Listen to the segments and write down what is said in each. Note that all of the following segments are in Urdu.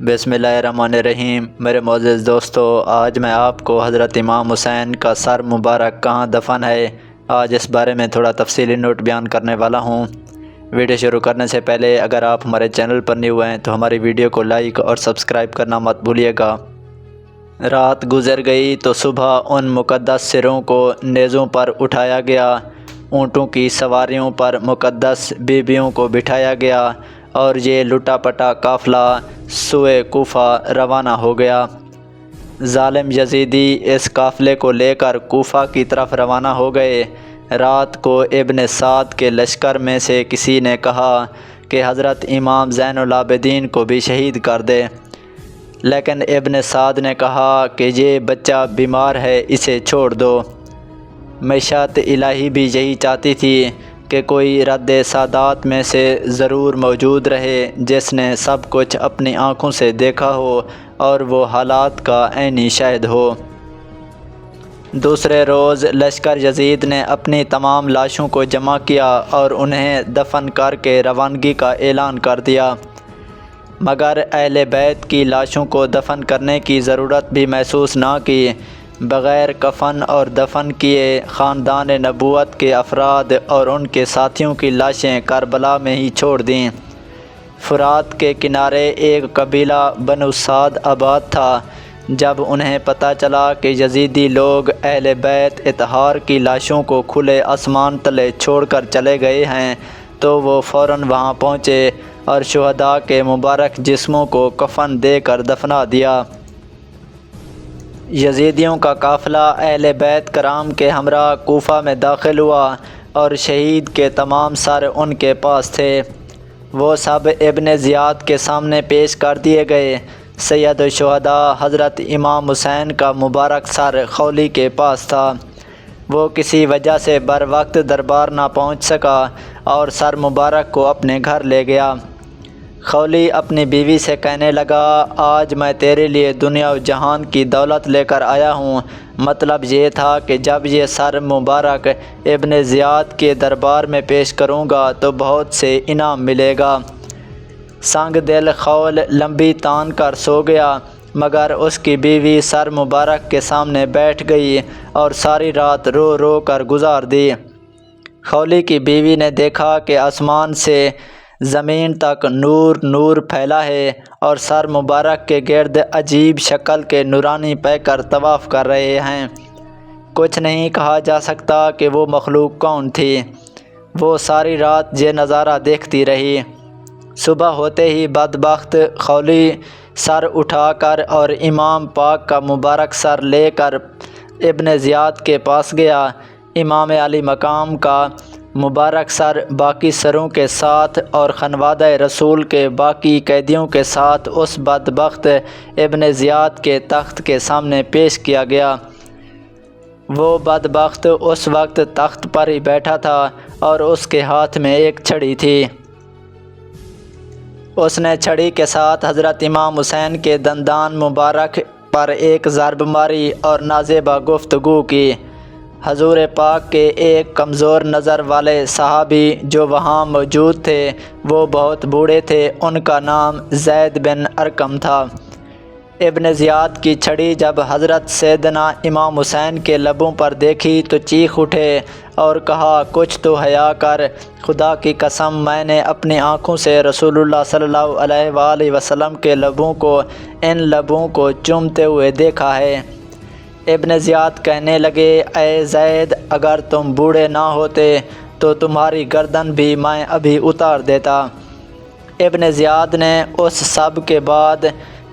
بسم اللہ الرحمن الرحیم۔ میرے معزز دوستو، آج میں آپ کو حضرت امام حسین کا سر مبارک کہاں دفن ہے، آج اس بارے میں تھوڑا تفصیلی نوٹ بیان کرنے والا ہوں۔ ویڈیو شروع کرنے سے پہلے اگر آپ ہمارے چینل پر نیو ہیں تو ہماری ویڈیو کو لائک اور سبسکرائب کرنا مت بھولیے گا۔ رات گزر گئی تو صبح ان مقدس سروں کو نیزوں پر اٹھایا گیا، اونٹوں کی سواریوں پر مقدس بیبیوں کو بٹھایا گیا اور یہ لٹا پٹا قافلہ سوئے کوفہ روانہ ہو گیا۔ ظالم یزیدی اس قافلے کو لے کر کوفہ کی طرف روانہ ہو گئے۔ رات کو ابن سعد کے لشکر میں سے کسی نے کہا کہ حضرت امام زین العابدین کو بھی شہید کر دے، لیکن ابن سعد نے کہا کہ یہ بچہ بیمار ہے، اسے چھوڑ دو۔ مشیت الہی بھی یہی چاہتی تھی کہ کوئی رد سادات میں سے ضرور موجود رہے جس نے سب کچھ اپنی آنکھوں سے دیکھا ہو اور وہ حالات کا عینی شاہد ہو۔ دوسرے روز لشکر یزید نے اپنی تمام لاشوں کو جمع کیا اور انہیں دفن کر کے روانگی کا اعلان کر دیا، مگر اہل بیت کی لاشوں کو دفن کرنے کی ضرورت بھی محسوس نہ کی۔ بغیر کفن اور دفن کیے خاندان نبوت کے افراد اور ان کے ساتھیوں کی لاشیں کربلا میں ہی چھوڑ دیں۔ فرات کے کنارے ایک قبیلہ بنو سعد آباد تھا۔ جب انہیں پتہ چلا کہ یزیدی لوگ اہل بیت اطہار کی لاشوں کو کھلے آسمان تلے چھوڑ کر چلے گئے ہیں تو وہ فوراً وہاں پہنچے اور شہداء کے مبارک جسموں کو کفن دے کر دفنا دیا۔ یزیدیوں کا قافلہ اہل بیت کرام کے ہمراہ کوفہ میں داخل ہوا اور شہید کے تمام سر ان کے پاس تھے۔ وہ سب ابن زیاد کے سامنے پیش کر دیے گئے۔ سید الشہداء حضرت امام حسین کا مبارک سر خولی کے پاس تھا۔ وہ کسی وجہ سے بروقت دربار نہ پہنچ سکا اور سر مبارک کو اپنے گھر لے گیا۔ خولی اپنی بیوی سے کہنے لگا، آج میں تیرے لیے دنیا و جہان کی دولت لے کر آیا ہوں۔ مطلب یہ تھا کہ جب یہ سر مبارک ابن زیاد کے دربار میں پیش کروں گا تو بہت سے انعام ملے گا۔ سنگ دل خول لمبی تان کر سو گیا، مگر اس کی بیوی سر مبارک کے سامنے بیٹھ گئی اور ساری رات رو رو کر گزار دی۔ خولی کی بیوی نے دیکھا کہ آسمان سے زمین تک نور نور پھیلا ہے اور سر مبارک کے گرد عجیب شکل کے نورانی پیکر طواف کر رہے ہیں۔ کچھ نہیں کہا جا سکتا کہ وہ مخلوق کون تھی۔ وہ ساری رات یہ نظارہ دیکھتی رہی۔ صبح ہوتے ہی بدبخت خولی سر اٹھا کر اور امام پاک کا مبارک سر لے کر ابن زیاد کے پاس گیا۔ امام علی مقام کا مبارک سر باقی سروں کے ساتھ اور خانوادہ رسول کے باقی قیدیوں کے ساتھ اس بدبخت ابن زیاد کے تخت کے سامنے پیش کیا گیا۔ وہ بدبخت اس وقت تخت پر ہی بیٹھا تھا اور اس کے ہاتھ میں ایک چھڑی تھی۔ اس نے چھڑی کے ساتھ حضرت امام حسین کے دندان مبارک پر ایک ضرب ماری اور نازیبا گفتگو کی۔ حضور پاک کے ایک کمزور نظر والے صحابی جو وہاں موجود تھے وہ بہت بوڑھے تھے، ان کا نام زید بن ارقم تھا۔ ابن زیاد کی چھڑی جب حضرت سیدنا امام حسین کے لبوں پر دیکھی تو چیخ اٹھے اور کہا، کچھ تو حیا کر، خدا کی قسم میں نے اپنی آنکھوں سے رسول اللہ صلی اللہ علیہ وآلہ وسلم کے لبوں کو ان لبوں کو چومتے ہوئے دیکھا ہے۔ ابن زیاد کہنے لگے، اے زید، اگر تم بوڑھے نہ ہوتے تو تمہاری گردن بھی میں ابھی اتار دیتا۔ ابن زیاد نے اس سب کے بعد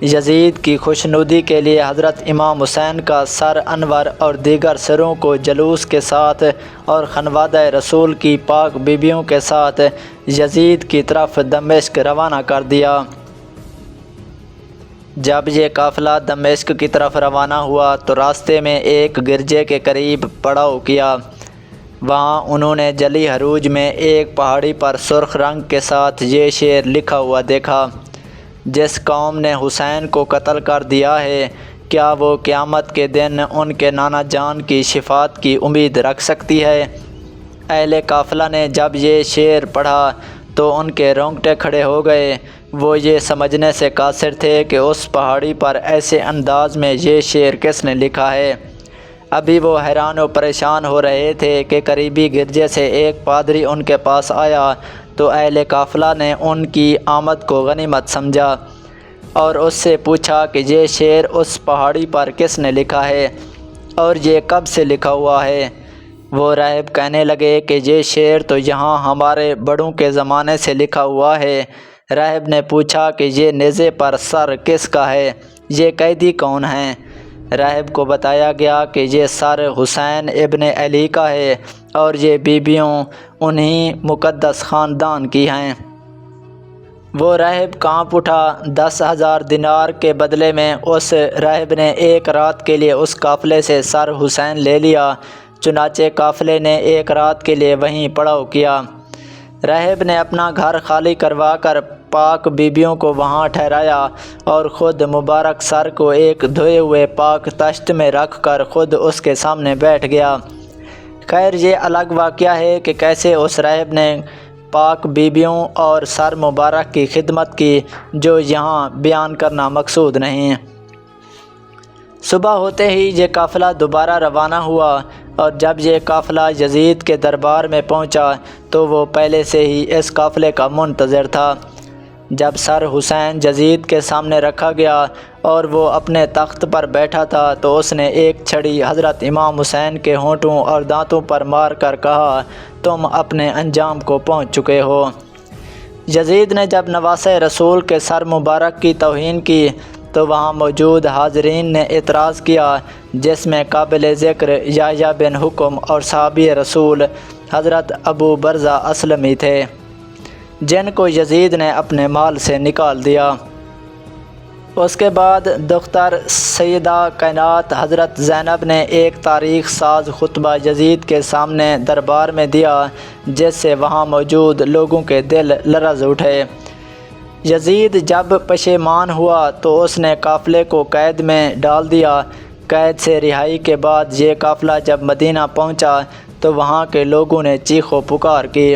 یزید کی خوشنودی کے لیے حضرت امام حسین کا سر انور اور دیگر سروں کو جلوس کے ساتھ اور خانوادہ رسول کی پاک بیبیوں کے ساتھ یزید کی طرف دمشق روانہ کر دیا۔ جب یہ قافلہ دمشق کی طرف روانہ ہوا تو راستے میں ایک گرجے کے قریب پڑاؤ کیا۔ وہاں انہوں نے جلی حروج میں ایک پہاڑی پر سرخ رنگ کے ساتھ یہ شعر لکھا ہوا دیکھا، جس قوم نے حسین کو قتل کر دیا ہے، کیا وہ قیامت کے دن ان کے نانا جان کی شفاعت کی امید رکھ سکتی ہے؟ اہل قافلہ نے جب یہ شعر پڑھا تو ان کے رونگٹے کھڑے ہو گئے۔ وہ یہ سمجھنے سے قاصر تھے کہ اس پہاڑی پر ایسے انداز میں یہ شعر کس نے لکھا ہے۔ ابھی وہ حیران و پریشان ہو رہے تھے کہ قریبی گرجے سے ایک پادری ان کے پاس آیا تو اہل قافلہ نے ان کی آمد کو غنیمت سمجھا اور اس سے پوچھا کہ یہ شعر اس پہاڑی پر کس نے لکھا ہے اور یہ کب سے لکھا ہوا ہے؟ وہ راہب کہنے لگے کہ یہ شعر تو یہاں ہمارے بڑوں کے زمانے سے لکھا ہوا ہے۔ راہب نے پوچھا کہ یہ نیزے پر سر کس کا ہے؟ یہ قیدی کون ہیں؟ راہب کو بتایا گیا کہ یہ سر حسین ابن علی کا ہے اور یہ بیویوں انہی مقدس خاندان کی ہیں۔ وہ راہب کانپ اٹھا۔ 10,000 دینار کے بدلے میں اس راہب نے ایک رات کے لیے اس قافلے سے سر حسین لے لیا۔ چنانچہ قافلے نے ایک رات کے لیے وہیں پڑاؤ کیا۔ راہب نے اپنا گھر خالی کروا کر پاک بیبیوں کو وہاں ٹھہرایا اور خود مبارک سر کو ایک دھوئے ہوئے پاک تشت میں رکھ کر خود اس کے سامنے بیٹھ گیا۔ خیر یہ الگ واقعہ ہے کہ کیسے اس راہب نے پاک بیبیوں اور سر مبارک کی خدمت کی، جو یہاں بیان کرنا مقصود نہیں۔ صبح ہوتے ہی یہ قافلہ دوبارہ روانہ ہوا اور جب یہ قافلہ یزید کے دربار میں پہنچا تو وہ پہلے سے ہی اس قافلے کا منتظر تھا۔ جب سر حسین یزید کے سامنے رکھا گیا اور وہ اپنے تخت پر بیٹھا تھا تو اس نے ایک چھڑی حضرت امام حسین کے ہونٹوں اور دانتوں پر مار کر کہا، تم اپنے انجام کو پہنچ چکے ہو۔ یزید نے جب نواسہ رسول کے سر مبارک کی توہین کی تو وہاں موجود حاضرین نے اعتراض کیا، جس میں قابل ذکر یحییٰ بن حکم اور صحابی رسول حضرت ابو برزہ اسلمی تھے، جن کو یزید نے اپنے مال سے نکال دیا۔ اس کے بعد دختر سیدہ کائنات حضرت زینب نے ایک تاریخ ساز خطبہ یزید کے سامنے دربار میں دیا، جس سے وہاں موجود لوگوں کے دل لرز اٹھے۔ یزید جب پشیمان ہوا تو اس نے قافلے کو قید میں ڈال دیا۔ قید سے رہائی کے بعد یہ قافلہ جب مدینہ پہنچا تو وہاں کے لوگوں نے چیخ و پکار کی۔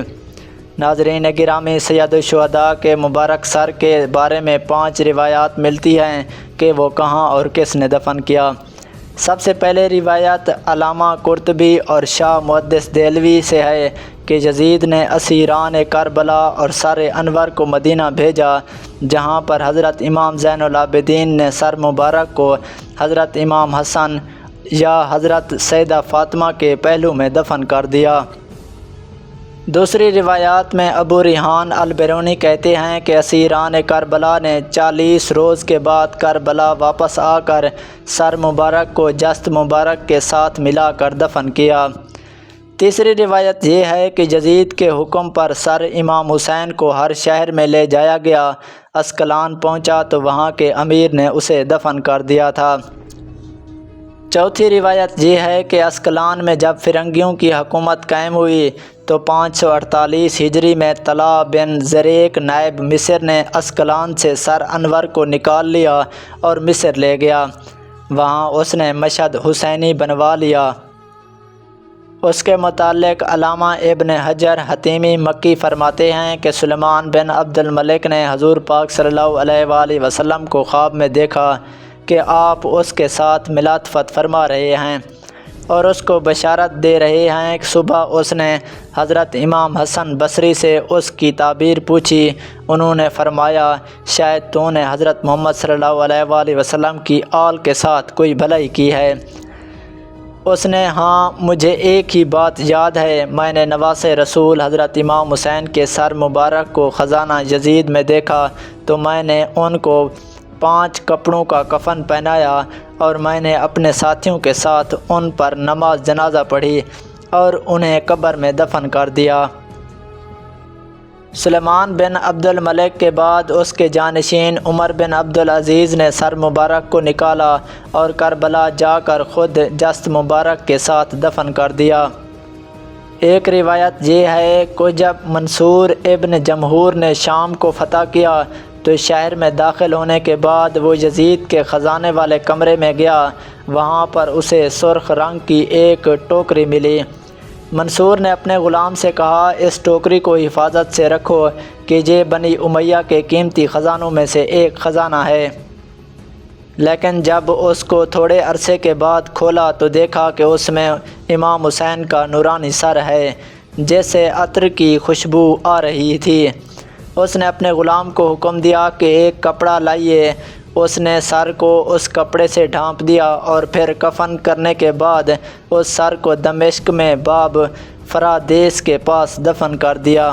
ناظرین گرامی، سید الشہداء کے مبارک سر کے بارے میں 5 روایات ملتی ہیں کہ وہ کہاں اور کس نے دفن کیا۔ سب سے پہلے روایت علامہ قرطبی اور شاہ محدث دہلوی سے ہے کہ یزید نے اسیران کربلا اور سر انور کو مدینہ بھیجا، جہاں پر حضرت امام زین العابدین نے سر مبارک کو حضرت امام حسن یا حضرت سیدہ فاطمہ کے پہلو میں دفن کر دیا۔ دوسری روایات میں ابو ریحان البیرونی کہتے ہیں کہ اسیران کربلا نے 40 روز کے بعد کربلا واپس آ کر سر مبارک کو جسد مبارک کے ساتھ ملا کر دفن کیا۔ تیسری روایت یہ ہے کہ یزید کے حکم پر سر امام حسین کو ہر شہر میں لے جایا گیا۔ اسکلان پہنچا تو وہاں کے امیر نے اسے دفن کر دیا تھا۔ چوتھی روایت یہ ہے کہ اسکلان میں جب فرنگیوں کی حکومت قائم ہوئی تو 548 ہجری میں طلحہ بن زریق نائب مصر نے اسکلان سے سر انور کو نکال لیا اور مصر لے گیا۔ وہاں اس نے مشہد حسینی بنوا لیا۔ اس کے متعلق علامہ ابن حجر حتیمی مکی فرماتے ہیں کہ سلیمان بن عبد الملک نے حضور پاک صلی اللہ علیہ وآلہ وسلم کو خواب میں دیکھا کہ آپ اس کے ساتھ ملاطفت فرما رہے ہیں اور اس کو بشارت دے رہے ہیں کہ صبح اس نے حضرت امام حسن بصری سے اس کی تعبیر پوچھی۔ انہوں نے فرمایا، شاید تو نے حضرت محمد صلی اللہ علیہ وآلہ وسلم کی آل کے ساتھ کوئی بھلائی کی ہے۔ اس نے ہاں، مجھے ایک ہی بات یاد ہے، میں نے نواسہ رسول حضرت امام حسین کے سر مبارک کو خزانہ یزید میں دیکھا تو میں نے ان کو 5 کپڑوں کا کفن پہنایا اور میں نے اپنے ساتھیوں کے ساتھ ان پر نماز جنازہ پڑھی اور انہیں قبر میں دفن کر دیا۔ سلیمان بن عبد الملک کے بعد اس کے جانشین عمر بن عبد العزیز نے سر مبارک کو نکالا اور کربلا جا کر خود جسد مبارک کے ساتھ دفن کر دیا۔ ایک روایت یہ ہے کہ جب منصور ابن جمہور نے شام کو فتح کیا تو شہر میں داخل ہونے کے بعد وہ یزید کے خزانے والے کمرے میں گیا۔ وہاں پر اسے سرخ رنگ کی ایک ٹوکری ملی۔ منصور نے اپنے غلام سے کہا اس ٹوکری کو حفاظت سے رکھو کہ یہ بنی امیہ کے قیمتی خزانوں میں سے ایک خزانہ ہے۔ لیکن جب اس کو تھوڑے عرصے کے بعد کھولا تو دیکھا کہ اس میں امام حسین کا نورانی سر ہے جیسے عطر کی خوشبو آ رہی تھی۔ اس نے اپنے غلام کو حکم دیا کہ ایک کپڑا لائیے۔ اس نے سر کو اس کپڑے سے ڈھانپ دیا اور پھر کفن کرنے کے بعد اس سر کو دمشق میں باب فرادیس کے پاس دفن کر دیا۔